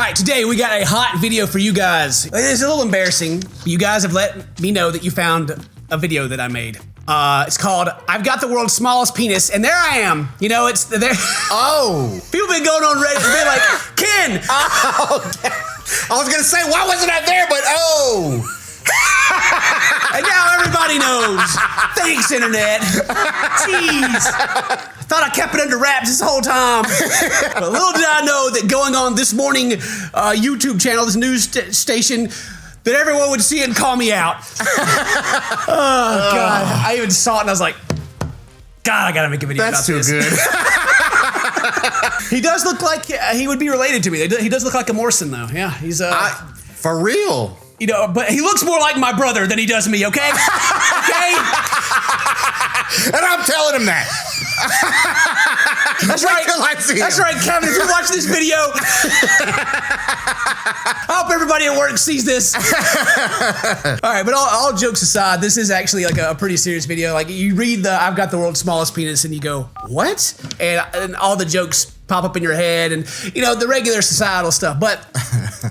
right, today we got a hot video for you guys. It's a little embarrassing. You guys have let me know that you found a video that I made. It's called "I've Got the World's Smallest Penis," and there I am. You know, it's there. Oh, people been going on Reddit and been like, Ken. Oh, I was gonna say, why wasn't I there? But oh. And now everybody knows. Thanks, internet. Jeez. Thought I kept it under wraps this whole time. But little did I know that going on this morning YouTube channel, this news station, that everyone would see it and call me out. Oh, God. I even saw it and I was like, God, I gotta make a video about this. That's too good. He does look like he would be related to me. He does look like a Morrison, though. Yeah, he's for real. You know, but he looks more like my brother than he does me, okay? Okay? And I'm telling him that. That's right. That's right, Kevin. If you watch this video, I hope everybody at work sees this. All right, but all jokes aside, this is actually like a pretty serious video. Like you read the "I've got the world's smallest penis" and you go, "What?" And all the jokes pop up in your head, and you know the regular societal stuff. But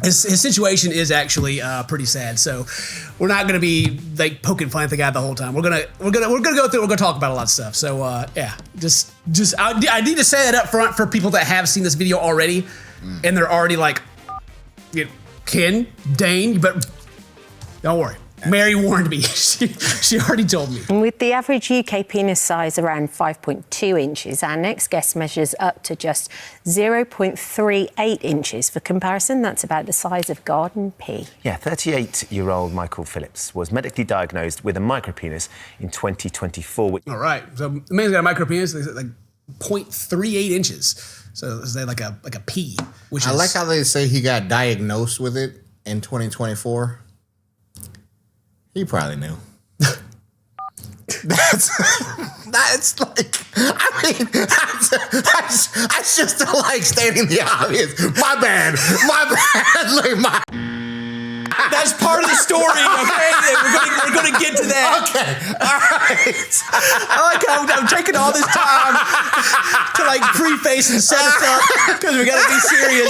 his situation is actually pretty sad. So we're not gonna be like poking fun at the guy the whole time. We're gonna go through. We're gonna talk about a lot of stuff. So yeah, I need to say that up front for people that have seen this video already, and they're already like, Ken, Dane, but don't worry. Mary warned me. She already told me. With the average UK penis size around 5.2 inches, our next guest measures up to just 0.38 inches. For comparison, that's about the size of garden pea. Yeah, 38-year-old Michael Phillips was medically diagnosed with a micropenis in 2024. All right, so the man's got a micropenis, like 0.38 inches. So is that like a pea? I like how they say he got diagnosed with it in 2024. He probably knew. That's like, I mean, I just don't like stating the obvious. My bad. Look, that's part of the story, okay? We're gonna get to that. Okay, all right. I like how I'm taking all this time to like preface and set us up because we gotta be serious.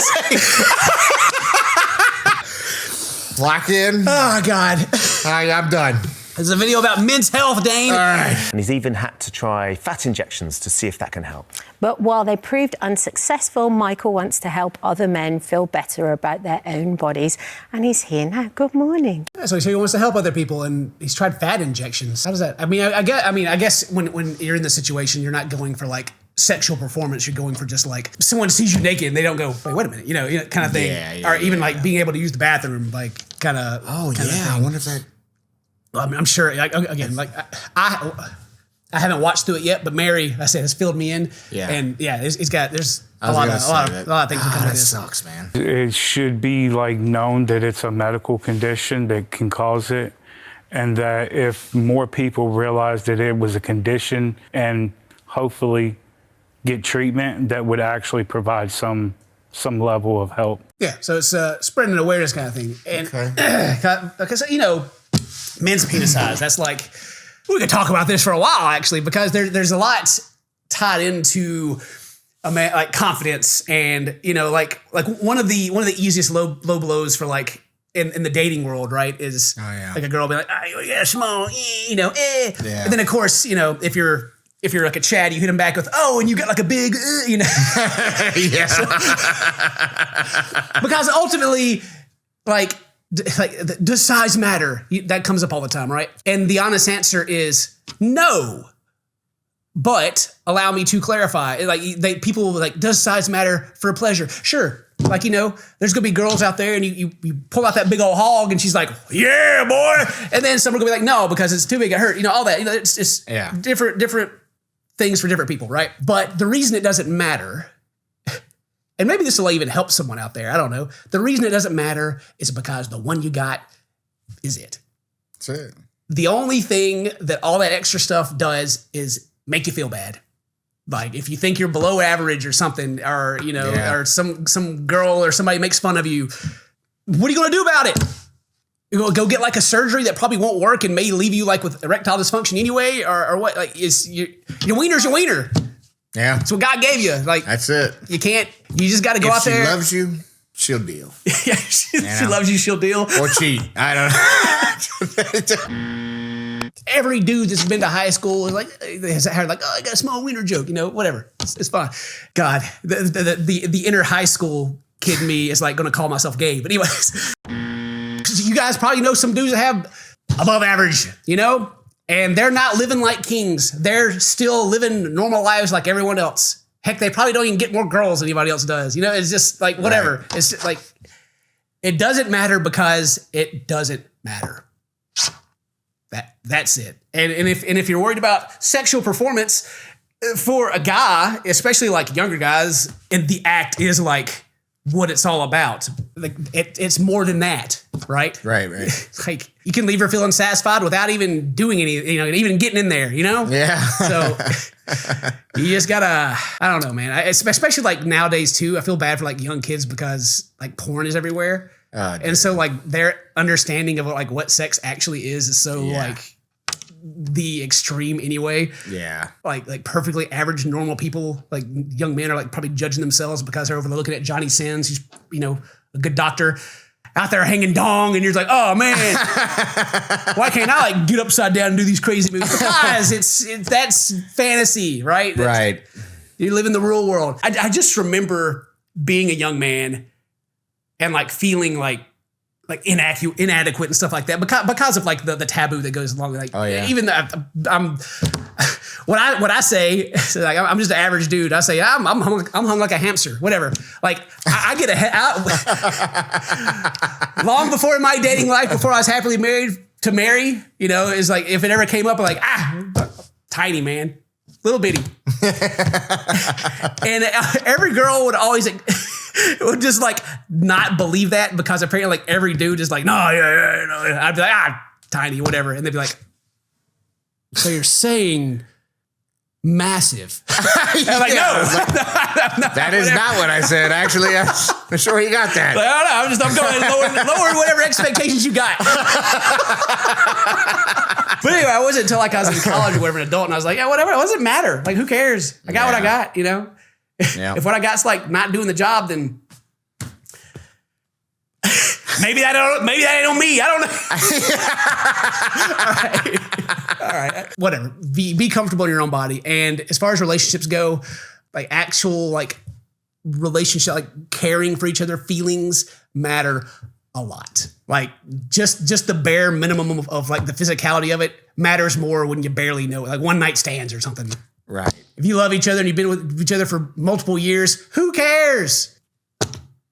Lock in. Oh, God. All right, I'm done. This is a video about men's health, Dane. All right. And he's even had to try fat injections to see if that can help. But while they proved unsuccessful, Michael wants to help other men feel better about their own bodies. And he's here now. Good morning. Yeah, so he wants to help other people, and he's tried fat injections. How does that? I mean, I guess when you're in this situation, you're not going for like sexual performance. You're going for just like someone sees you naked and they don't go, wait, wait a minute, you know kind of thing. Or even like being able to use the bathroom, like kind of. Oh yeah, I wonder if that. I mean, I'm sure. Like, again, like I haven't watched through it yet, but Mary, I said, has filled me in. Yeah, and yeah, there's a lot of things that come with this. Sucks, man. It should be like known that it's a medical condition that can cause it, and that if more people realize that it was a condition and hopefully get treatment, that would actually provide some level of help. Yeah, so it's spreading an awareness kind of thing, and because men's penis size. That's like, we could talk about this for a while actually, because there's a lot tied into a man, like confidence, and like one of the easiest low blows for like in the dating world, right, is like a girl be like, oh, yeah, small, Yeah. And then of course, if you're like a Chad, you hit him back with, oh, and you got like a big, Yeah. Because ultimately, does size matter? That comes up all the time, right? And the honest answer is no. But allow me to clarify. Like people like, does size matter for pleasure? Sure. Like, there's gonna be girls out there and you pull out that big old hog and she's like, yeah, boy. And then someone gonna be like, no, because it's too big, it hurt. All that. It's different things for different people, right? But the reason it doesn't matter, and maybe this will even help someone out there, I don't know. The reason it doesn't matter is because the one you got is it. That's it. The only thing that all that extra stuff does is make you feel bad. Like if you think you're below average or something, or or some girl or somebody makes fun of you, what are you gonna do about it? You're gonna go get like a surgery that probably won't work and may leave you like with erectile dysfunction anyway, or what? Like is your wiener's your wiener. Yeah. That's what God gave you. Like that's it. You can't. You just got to go out there. If she loves you, she'll deal. Yeah, she loves you, she'll deal. Or cheat. I don't know. Every dude that's been to high school is like, has had like, oh, I got a small wiener joke, whatever. It's fine. God, the inner high school kid me is like going to call myself gay. But anyways, you guys probably know some dudes that have above average, and they're not living like kings. They're still living normal lives like everyone else. Heck, they probably don't even get more girls than anybody else does. It's just like, whatever. Right. It's just like, it doesn't matter because it doesn't matter. That's it. And if you're worried about sexual performance for a guy, especially like younger guys, and the act is like what it's all about. Like it's more than that, right? Right. Like you can leave her feeling satisfied without even doing any, even getting in there, Yeah. So you just gotta, I don't know, man. Especially like nowadays too. I feel bad for like young kids because like porn is everywhere. And so like their understanding of like what sex actually is so like the extreme anyway. Yeah. Like perfectly average normal people, like young men are like probably judging themselves because they're over looking at Johnny Sins, who's, a good doctor out there hanging dong, and you're like, oh man, why can't I like get upside down and do these crazy moves? Because that's fantasy, right? Right. You live in the real world. I just remember being a young man and like feeling like inadequate and stuff like that because of like the taboo that goes along with like, even though I'm what I say, so like I'm just an average dude. I say I'm hung like a hamster, whatever. Like I get long before my dating life, before I was happily married to marry, is like if it ever came up, I'm like tiny man, little bitty, and every girl would always. Would just like not believe that because apparently like every dude is like, no, yeah. I'd be like, tiny, whatever. And they'd be like, so you're saying massive? I'm like, no. That is not what I said. Actually, I'm sure he got that. Like, I don't know. I'm going lower whatever expectations you got. But anyway, I wasn't until like I was in college or whatever, an adult, and I was like, yeah, whatever. It doesn't matter. Like, who cares? I got what I got, Yeah. If what I got's like not doing the job, then maybe that ain't on me. I don't know. All right. Whatever. Be comfortable in your own body. And as far as relationships go, like actual like relationship, like caring for each other, feelings matter a lot. Like just the bare minimum of like the physicality of it matters more when you barely know it. Like one night stands or something. Right. If you love each other and you've been with each other for multiple years, who cares?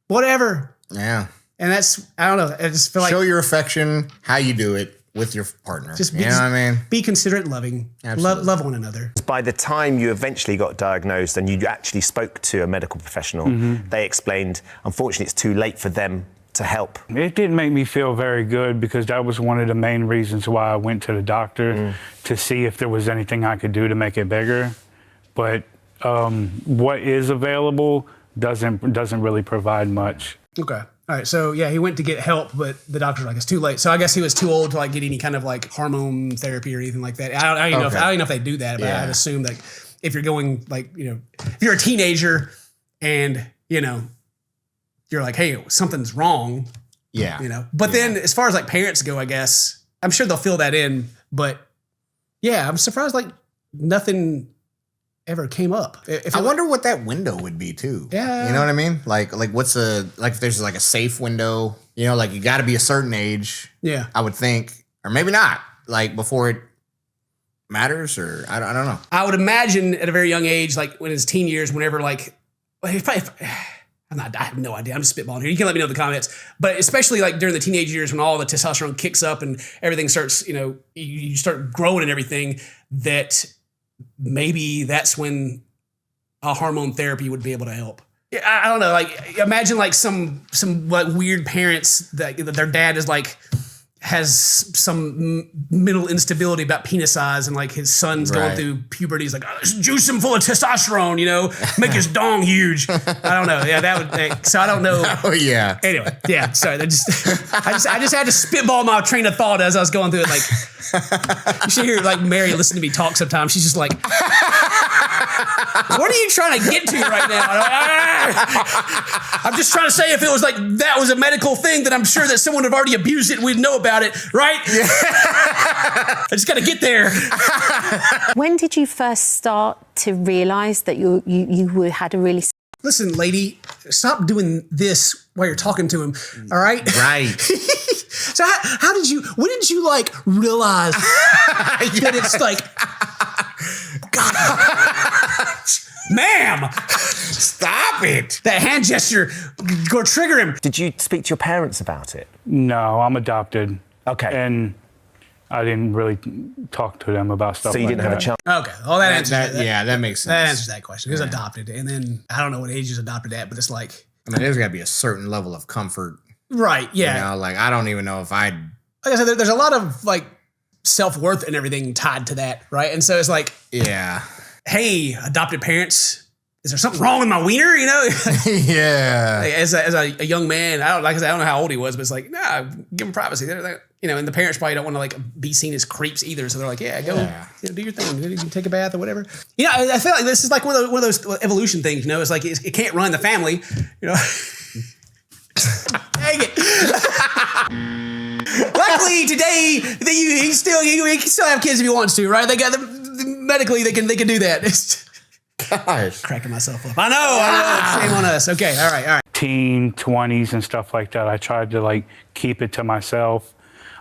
Whatever. Yeah. And that's, I don't know. I just feel like. Show your affection, how you do it with your partner. Just you know what I mean? Be considerate, loving. Love one another. By the time you eventually got diagnosed and you actually spoke to a medical professional, they explained, unfortunately, it's too late for them to help. It didn't make me feel very good because that was one of the main reasons why I went to the doctor to see if there was anything I could do to make it bigger. But what is available doesn't really provide much. Okay. All right. So yeah, he went to get help, but the doctor's like, it's too late. So I guess he was too old to like get any kind of like hormone therapy or anything like that. I don't even know if they do that, but I'd assume that if you're going like, if you're a teenager and, you're like, hey, something's wrong. Yeah. But then as far as like parents go, I guess, I'm sure they'll fill that in. But yeah, I'm surprised like nothing ever came up. I wonder what that window would be too. Yeah. You know what I mean? Like what's if there's like a safe window, like you got to be a certain age. Yeah. I would think, or maybe not, like before it matters, or I don't know. I would imagine at a very young age, like when his teen years, whenever like, I have no idea. I'm just spitballing here. You can let me know in the comments. But especially like during the teenage years when all the testosterone kicks up and everything starts, you start growing and everything, that maybe that's when a hormone therapy would be able to help. I don't know. Like imagine like some like weird parents that their dad is like has some mental instability about penis size, and like his son's going through puberty. He's like, juice him full of testosterone, make his dong huge. I don't know. Yeah, that would. So I don't know. Oh yeah. Anyway, yeah. Sorry, I just had to spitball my train of thought as I was going through it. Like you should hear like Mary listen to me talk sometimes. She's just like, What are you trying to get to right now? I'm just trying to say if it was like that was a medical thing, then I'm sure that someone would have already abused it and we'd know about it, right? Yeah. I just got to get there. When did you first start to realize that you had a really... Listen, lady, stop doing this while you're talking to him, all right? Right. So when did you like realize that it's like, God, ma'am, Stop it. that hand gesture, go trigger him. Did you speak to your parents about it? No, I'm adopted. Okay. And I didn't really talk to them about stuff So you like didn't have a chance? Okay, well that answers that. Yeah, that makes sense. That answers that question. He was adopted, and then I don't know what age he was adopted at, but it's like, I mean, there's got to be a certain level of comfort. right, yeah. You know, like I don't even know if I'd. Like I said, there's a lot of like self-worth and everything tied to that, right? And so it's like, Yeah. hey, adopted parents, is there something wrong with my wiener? You know, Yeah. like, as a young man, I don't know how old he was, but it's like, nah, give him privacy. They're like, you know, and the parents probably don't want to like be seen as creeps either. So they're like, yeah, go you know, do your thing. You can take a bath or whatever. You know, I feel like this is like one of those evolution things. You know, it's like it can't run the family. You know, dang it. Luckily today, he can still have kids if he wants to, right? They got medically they can do that. Gosh. Cracking myself up. I know. Shame on us. Okay. All right. teen, 20s and stuff like that. I tried to like keep it to myself.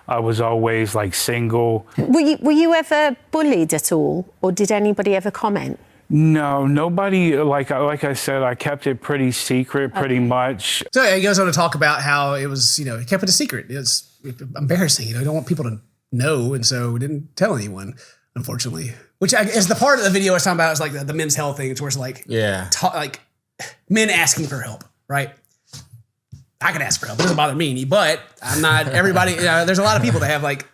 I was always like single. Were you ever bullied at all, or did anybody ever comment? No, nobody, like I said, I kept it pretty secret, pretty much. So he goes on to talk about how it was, you know, he kept it a secret. It was embarrassing. You know, he don't want people to know, and so we didn't tell anyone, unfortunately. Which is the part of the video I was talking about is like the men's health thing, where it's like, like men asking for help, right? I can ask for help. It doesn't bother me any, but I'm not everybody. You know, there's a lot of people that have like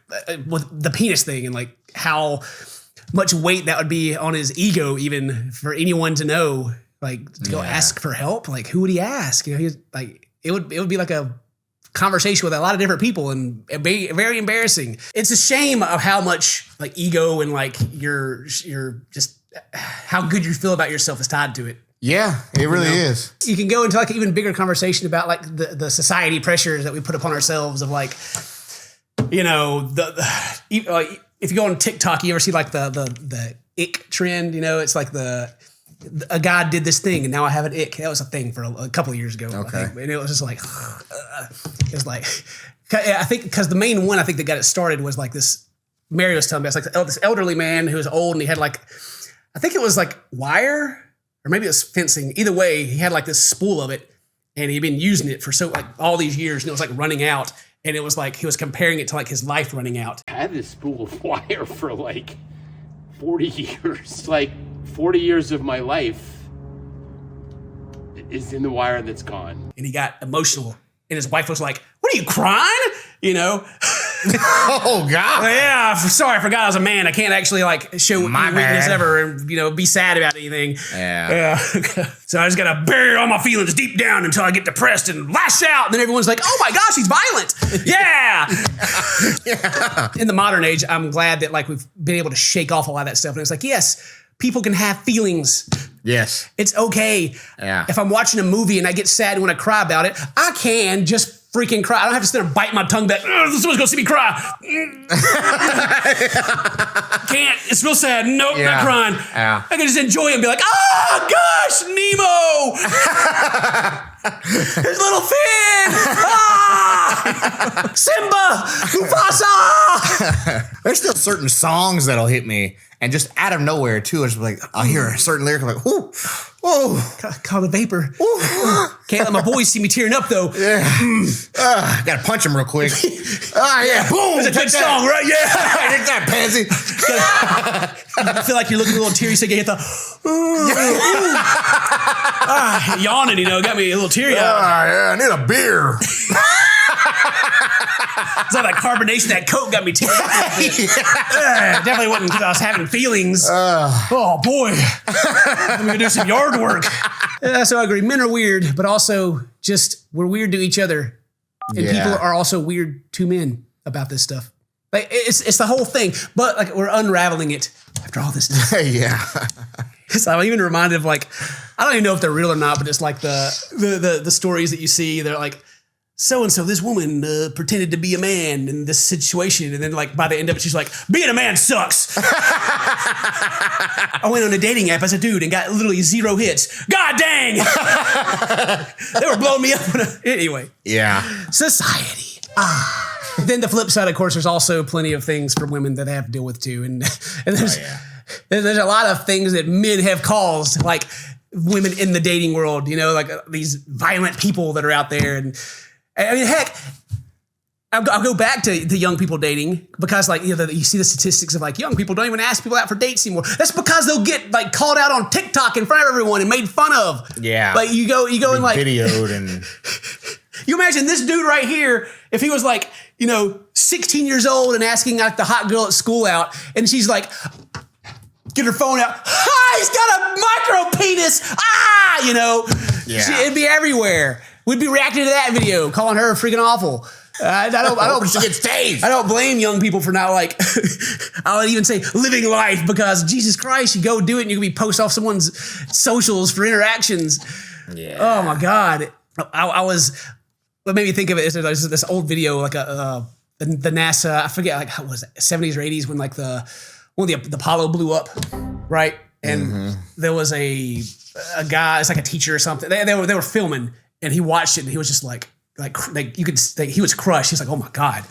with the penis thing and like how much weight that would be on his ego, even for anyone to know, like to go ask for help. Like, who would he ask? You know, he's like, it would be like a conversation with a lot of different people and it'd be very embarrassing. It's a shame of how much like ego and like your just how good you feel about yourself is tied to it. Yeah, it really is. You can go into like an even bigger conversation about like the society pressures that we put upon ourselves of like, you know, if you go on TikTok, you ever see like the ick trend? You know, it's like a guy did this thing and now I have an ick. That was a thing for a couple of years ago. Okay. I think. And it was just like, it was like, I think because the main one I think that got it started was like this, Mary was telling me, it's like this elderly man who was old and he had like, I think it was like wire or maybe it was fencing. Either way, he had like this spool of it and he'd been using it for so like all these years and it was like running out. And it was like, he was comparing it to like his life running out. I had this spool of wire for like 40 years. Like 40 years of my life is in the wire that's gone. And he got emotional. And his wife was like, what are you crying? You know? Oh, God. Yeah, sorry, I forgot I was a man. I can't actually like show my weakness ever and, you know, be sad about anything. Yeah. So I just got to bury all my feelings deep down until I get depressed and lash out. And then everyone's like, oh my gosh, he's violent. Yeah. In the modern age, I'm glad that like we've been able to shake off a lot of that stuff. And it's like, yes, people can have feelings. Yes. It's okay. Yeah. If I'm watching a movie and I get sad and want to cry about it, I can just freaking cry. I don't have to sit there and bite my tongue back. Someone's going to see me cry. Can't. It's real sad. Nope, not crying. Yeah. I can just enjoy it and be like, oh, gosh, Nemo. His little fin. Ah! Simba. Mufasa. There's still certain songs that'll hit me. And just out of nowhere, too, it's like, I'll hear a certain lyric, I'm like, ooh, oh. Call the vapor. Can't let my boys see me tearing up, though. Yeah. Gotta punch him real quick. Yeah, boom. It's a good song, right? Yeah. Hit that, pansy. I feel like you're looking a little teary, so you hit the yawning, you know, got me a little teary eyed. Yeah, I need a beer. It's like that carbonation, that Coke got me teary eyed. Definitely wasn't because I was having feelings. Oh boy, I'm gonna do some yard work. So I agree. Men are weird, but also just we're weird to each other, and people are also weird to men about this stuff. Like it's the whole thing, but like we're unraveling it after all this time. Yeah. So I'm even reminded of like, I don't even know if they're real or not, but it's like the stories that you see. They're like, so-and-so, this woman pretended to be a man in this situation. And then like by the end of it, she's like, being a man sucks. I went on a dating app as a dude and got literally 0 hits. God dang. They were blowing me up. Anyway. Yeah. Society. Then the flip side, of course, there's also plenty of things for women that they have to deal with too. And there's a lot of things that men have caused, like women in the dating world, you know, like these violent people that are out there. And I mean, heck, I'll go back to young people dating because, like, you know, you see the statistics of like young people don't even ask people out for dates anymore. That's because they'll get like called out on TikTok in front of everyone and made fun of. Yeah, like you go and like videoed and. You imagine this dude right here if he was like, you know, 16 years old and asking like the hot girl at school out, and she's like, get her phone out. He's got a micro penis. You know, it'd be everywhere. We'd be reacting to that video, calling her freaking awful. I don't. She gets tased. I don't blame young people for not like. I'll even say living life because Jesus Christ, you go do it and you can be post off someone's socials for interactions. Yeah. Oh my God. I was. What made me think of it is there's this old video like the NASA. I forget like how was it 70s or 80s when like the Apollo blew up, right? And there was a guy. It's like a teacher or something. They were filming. And he watched it and he was just like you could he was crushed. He was like, oh my God.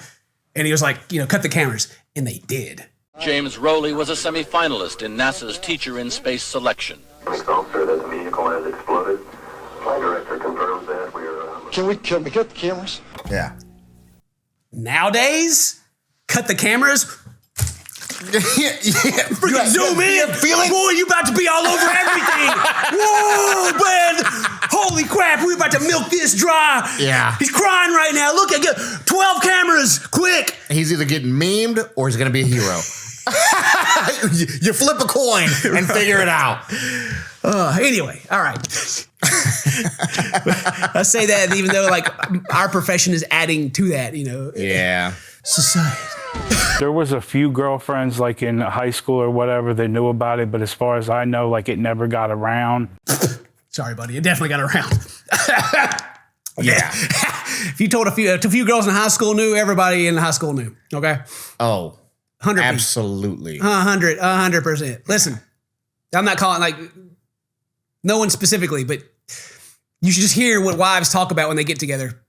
And he was like, you know, cut the cameras. And they did. James Rowley was a semi-finalist in NASA's Teacher in Space selection. Officer, that the vehicle has exploded. Flight director confirms that we are... Can we cut the cameras? Yeah. Nowadays, cut the cameras. Freaking zoom in. Boy, you about to be all over everything. Whoa, man. Holy crap, we're about to milk this dry. Yeah. He's crying right now. Look, I got 12 cameras, quick. He's either getting memed or he's going to be a hero. You flip a coin and figure it out. Anyway, all right. I say that even though like our profession is adding to that, you know. Yeah. Society. There was a few girlfriends like in high school or whatever that knew about it, but as far as I know, like it never got around. Sorry, buddy. It definitely got around. Yeah. If you told a few girls in high school knew, everybody in high school knew. Okay. Oh, 100%. Absolutely. 100%. Listen, I'm not calling like no one specifically, but you should just hear what wives talk about when they get together.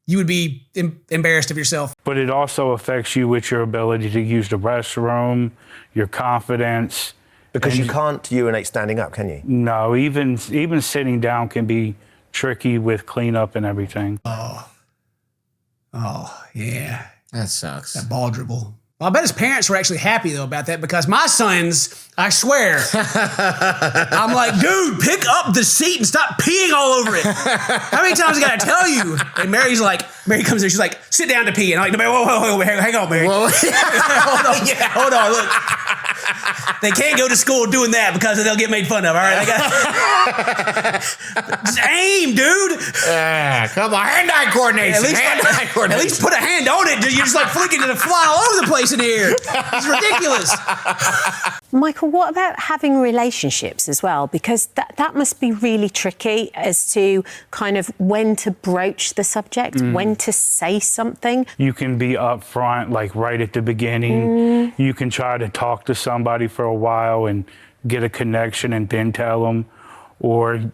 You would be embarrassed of yourself. But it also affects you with your ability to use the restroom, your confidence. Because you can't urinate standing up, can you? No, even sitting down can be tricky with cleanup and everything. Oh, yeah. That sucks. That ball dribble. Well, I bet his parents were actually happy, though, about that because my sons, I swear, I'm like, dude, pick up the seat and stop peeing all over it. How many times I got to tell you? And Mary comes in, she's like, sit down to pee. And I'm like, whoa, hang on, Mary. Hold on, look. They can't go to school doing that because they'll get made fun of, all right? Just aim, dude. Come on, hand-eye coordination. At least put a hand on it. You're just like flicking it and flying all over the place in here. It's ridiculous. Michael, what about having relationships as well? Because that must be really tricky as to kind of when to broach the subject, when to say something. You can be upfront, like right at the beginning. You can try to talk to somebody for a while and get a connection and then tell them. Or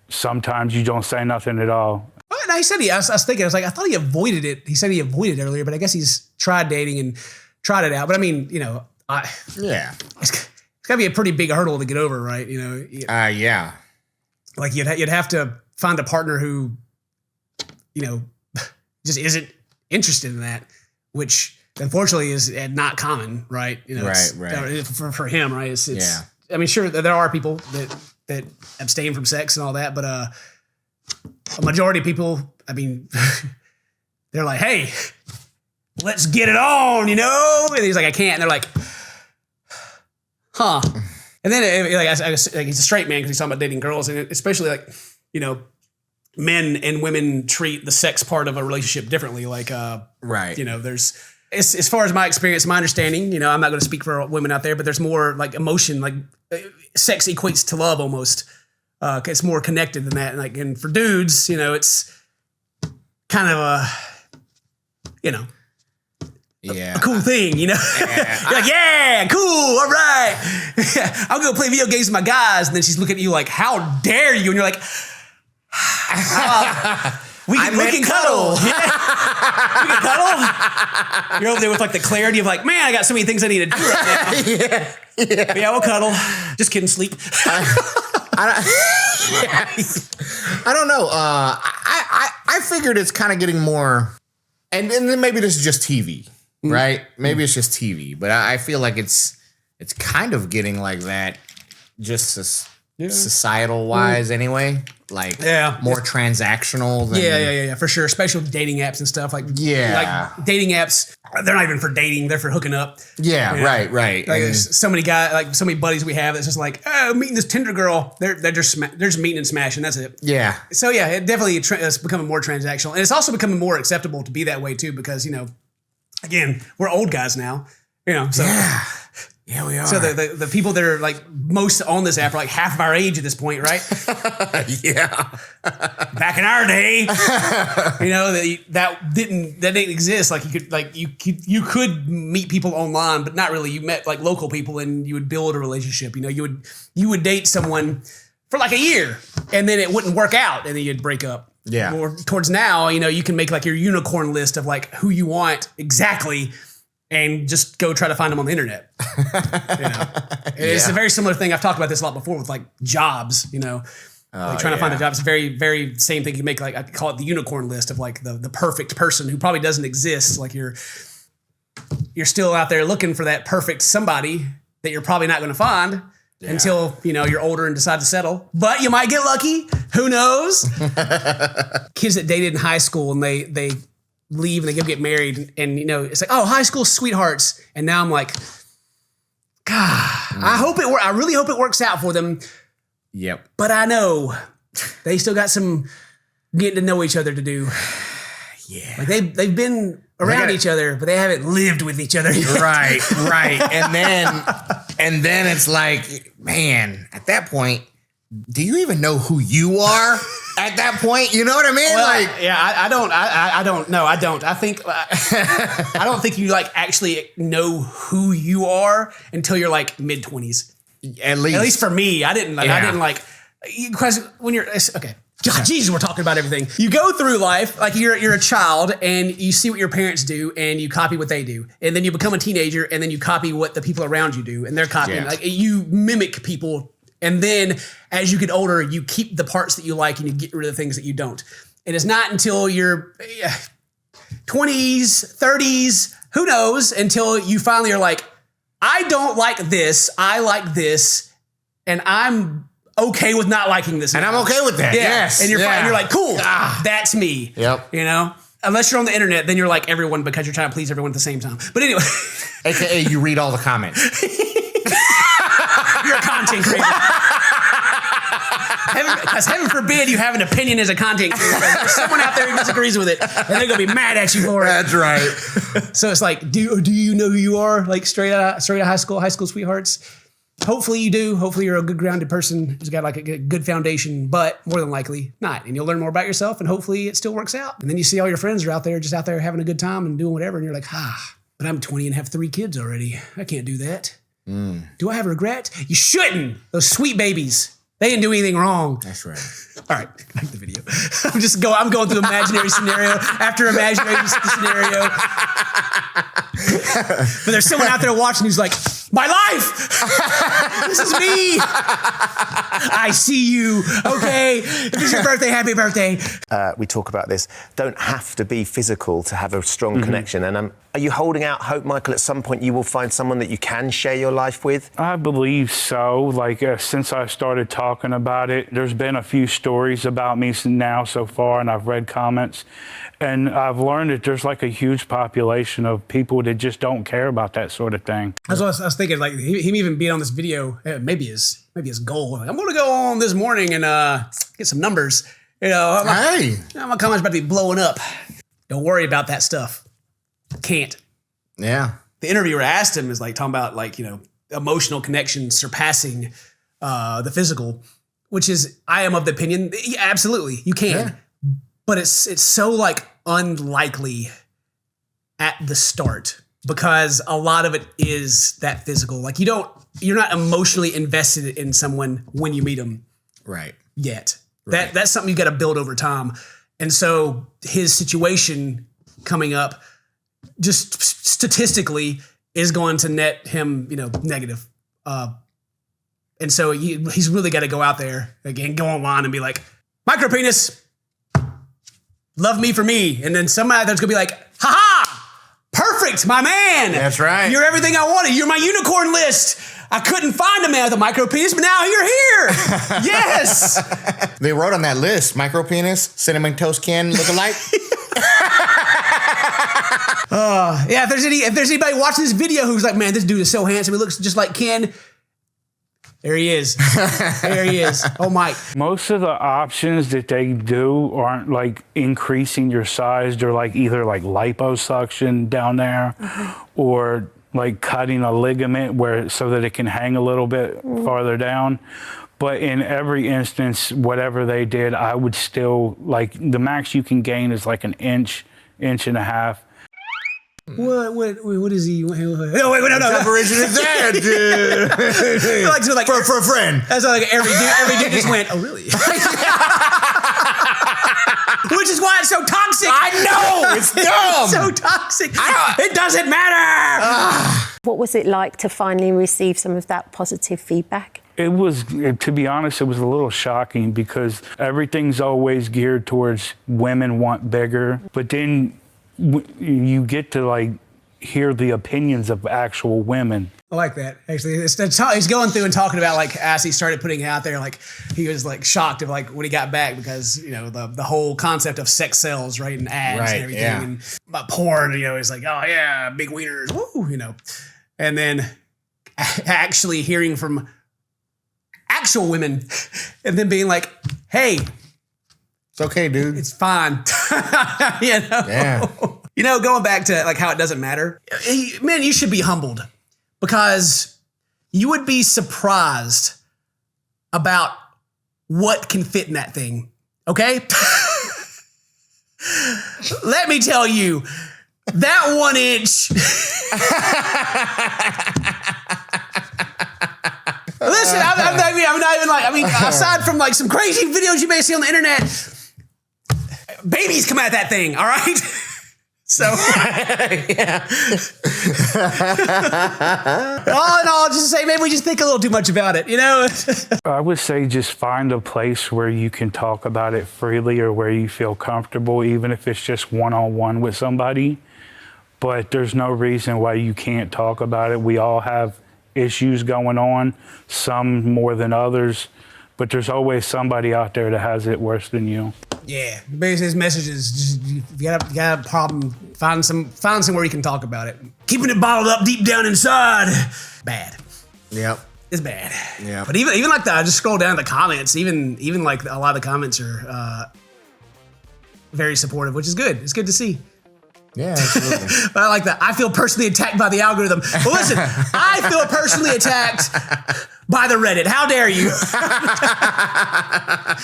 sometimes you don't say nothing at all. No, he said I was thinking, I thought he avoided it. He said he avoided it earlier, but I guess he's tried dating and tried it out. But I mean, you know, it's got to be a pretty big hurdle to get over, right? You know, yeah. Like you'd have to find a partner who, you know, just isn't interested in that, which unfortunately is not common, right? You know, right. For him, right? It's I mean, sure, there are people that abstain from sex and all that, but a majority of people, I mean, they're like, hey, let's get it on, you know? And he's like, I can't. And they're like, huh. And then like he's a straight man because he's talking about dating girls, and especially like, you know, men and women treat the sex part of a relationship differently. Like, right. You know, there's, as far as my experience, my understanding, you know, I'm not going to speak for women out there, but there's more like emotion, like sex equates to love almost. It's more connected than that. And for dudes, it's kind of a cool thing, Yeah. You're like, yeah, cool, all right. I'll go play video games with my guys. And then she's looking at you like, how dare you? And you're like, we can cuddle. Yeah. We can cuddle. You're over there with like the clarity of like, man, I got so many things I need to do right now. Yeah, we'll cuddle. Just kidding, sleep. I don't know. I figured it's kind of getting more, and then maybe this is just TV, right? Maybe it's just TV, but I feel like it's kind of getting like that, just societal wise anyway. Like more transactional than yeah, for sure. Especially with dating apps and stuff. Like dating apps, they're not even for dating, they're for hooking up. Yeah, right. Like there's so many buddies we have that's just like, oh, meeting this Tinder girl. They're just meeting and smashing. That's it. Yeah. So yeah, it definitely is becoming more transactional, and it's also becoming more acceptable to be that way too, because again, we're old guys now. So yeah, we are. So the people that are like most on this app are like half of our age at this point, right? Yeah. Back in our day, that didn't exist. Like you could meet people online, but not really. You met like local people, and you would build a relationship. You would date someone for like a year, and then it wouldn't work out, and then you'd break up. Yeah. Or towards now, you can make like your unicorn list of like who you want exactly. And just go try to find them on the internet. It's a very similar thing. I've talked about this a lot before with like jobs, trying to find a job. It's a very, very same thing. You make like, I call it the unicorn list of like the perfect person who probably doesn't exist. Like you're still out there looking for that perfect somebody that you're probably not going to find until, you're older and decide to settle. But you might get lucky. Who knows? Kids that dated in high school and they leave and they go get married, and it's like, oh, high school sweethearts, and now I'm like, God, I really hope it works out for them. Yep. But I know they still got some getting to know each other to do. Yeah. Like they've been around each other, but they haven't lived with each other yet. Right. And then it's like, man, at that point, do you even know who you are at that point? You know what I mean? Well, I don't know. I don't. I think I don't think you like actually know who you are until you're like mid-20s. At least for me, I didn't like because when you're okay. God, Jesus, we're talking about everything. You go through life like you're a child and you see what your parents do and you copy what they do. And then you become a teenager and then you copy what the people around you do and they're copying. Like you mimic people. And then as you get older, you keep the parts that you like and you get rid of the things that you don't. And it's not until your 20s, 30s, who knows, until you finally are like, I don't like this, I like this, and I'm okay with not liking this. And I'm okay with that. Yeah. Yes. And you're fine. You're like, cool, that's me. Yep. Unless you're on the internet, then you're like everyone because you're trying to please everyone at the same time. But anyway. AKA you read all the comments. You're a content creator. Because heaven forbid you have an opinion as a content creator. There's someone out there who disagrees with it, and they're gonna be mad at you for it. That's right. So it's like, do you know who you are? Like straight out of high school sweethearts. Hopefully you do. Hopefully you're a good grounded person who's got like a good foundation, but more than likely not. And you'll learn more about yourself, and hopefully it still works out. And then you see all your friends are out there having a good time and doing whatever, and you're like, but I'm 20 and have 3 kids already. I can't do that. Do I have regret? You shouldn't. Those sweet babies. They didn't do anything wrong. That's right. All right, back to the video. I'm going through imaginary scenario after imaginary scenario. But there's someone out there watching who's like, my life! This is me! I see you. Okay, if it's your birthday, happy birthday. We talk about this. Don't have to be physical to have a strong connection. And are you holding out hope, Michael, at some point you will find someone that you can share your life with? I believe so. Like, since I started talking about it, there's been a few stories about me now so far, and I've read comments. And I've learned that there's like a huge population of people that just don't care about that sort of thing. That's what I was thinking. Like him even being on this video, maybe his goal. Like, I'm going to go on this morning and get some numbers. My comments about to be blowing up. Don't worry about that stuff. Can't. Yeah. The interviewer asked him is like talking about like emotional connection surpassing the physical, which is, I am of the opinion, yeah, absolutely, you can. But it's so like unlikely at the start because a lot of it is that physical. Like you're not emotionally invested in someone when you meet them. Right. Yet. That's something you got to build over time. And so his situation coming up just statistically is going to net him, negative. And so he's really got to go out there again, go online and be like, micro penis, love me for me. And then somebody there's gonna be like, ha-ha, perfect, my man. That's right. You're everything I wanted. You're my unicorn list. I couldn't find a man with a micro penis, but now you're here. Yes. They wrote on that list, micro penis, CinnamonToastKen lookalike. Yeah, if there's anybody watching this video who's like, man, this dude is so handsome, he looks just like Ken. There he is. There he is. Oh, Mike. Most of the options that they do aren't like increasing your size. They're like either like liposuction down there or like cutting a ligament so that it can hang a little bit farther down. But in every instance, whatever they did, I would still like the max you can gain is like an inch and a half. What is he? No, wait, no. Separation is that, dude. like for a friend. That's like every dude just went, oh, really? Which is why it's so toxic. I know. It's dumb. It's so toxic. It doesn't matter. What was it like to finally receive some of that positive feedback? It was, to be honest, it was a little shocking because everything's always geared towards women want bigger, but then you get to like hear the opinions of actual women. I like that. Actually, he's going through and talking about like as he started putting it out there, like he was like shocked of like when he got back because the whole concept of sex sells, right, and ads and everything, and about porn, it's like, oh yeah, big wieners, woo, and then actually hearing from actual women and then being like, hey, it's okay, dude. It's fine. Yeah. Going back to like how it doesn't matter. Man, you should be humbled because you would be surprised about what can fit in that thing. Okay? Let me tell you, that 1 inch. Listen, I'm not even like, aside from like some crazy videos you may see on the internet, babies come at that thing, all right? So, yeah. All in all, just say maybe we just think a little too much about it, I would say just find a place where you can talk about it freely or where you feel comfortable, even if it's just one-on-one with somebody. But there's no reason why you can't talk about it. We all have issues going on, some more than others, but there's always somebody out there that has it worse than you. Yeah, basically his message is just, if you got a problem, find somewhere you can talk about it. Keeping it bottled up deep down inside, bad. Yep. It's bad. Yeah. But even like that, I just scroll down the comments, even like a lot of the comments are very supportive, which is good. It's good to see. Yeah, absolutely. But I like that. I feel personally attacked by the algorithm. Well, listen, I feel personally attacked by the Reddit. How dare you?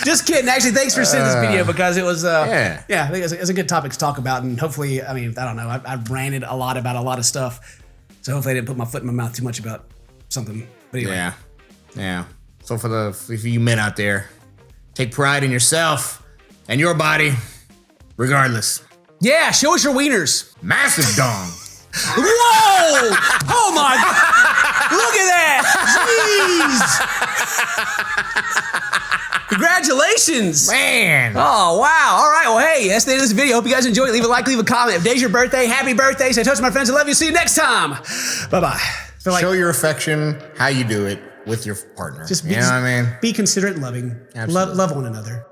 Just kidding. Actually, thanks for sending this video because it was, I think it's a good topic to talk about. And hopefully, I don't know, I've ranted a lot about a lot of stuff. So hopefully I didn't put my foot in my mouth too much about something. But anyway. Yeah. So for you men out there, take pride in yourself and your body, regardless. Yeah, show us your wieners. Massive dong. Whoa! Oh my God! Look at that! Jeez! Congratulations! Man! Oh wow! All right. Well, hey, that's the end of this video. Hope you guys enjoyed. Leave a like, leave a comment. If today's your birthday, happy birthday! Say toast to my friends. I love you. See you next time. Bye bye. Show your affection. How you do it with your partner. Just you know what I mean? Be considerate and loving. Absolutely. Love one another.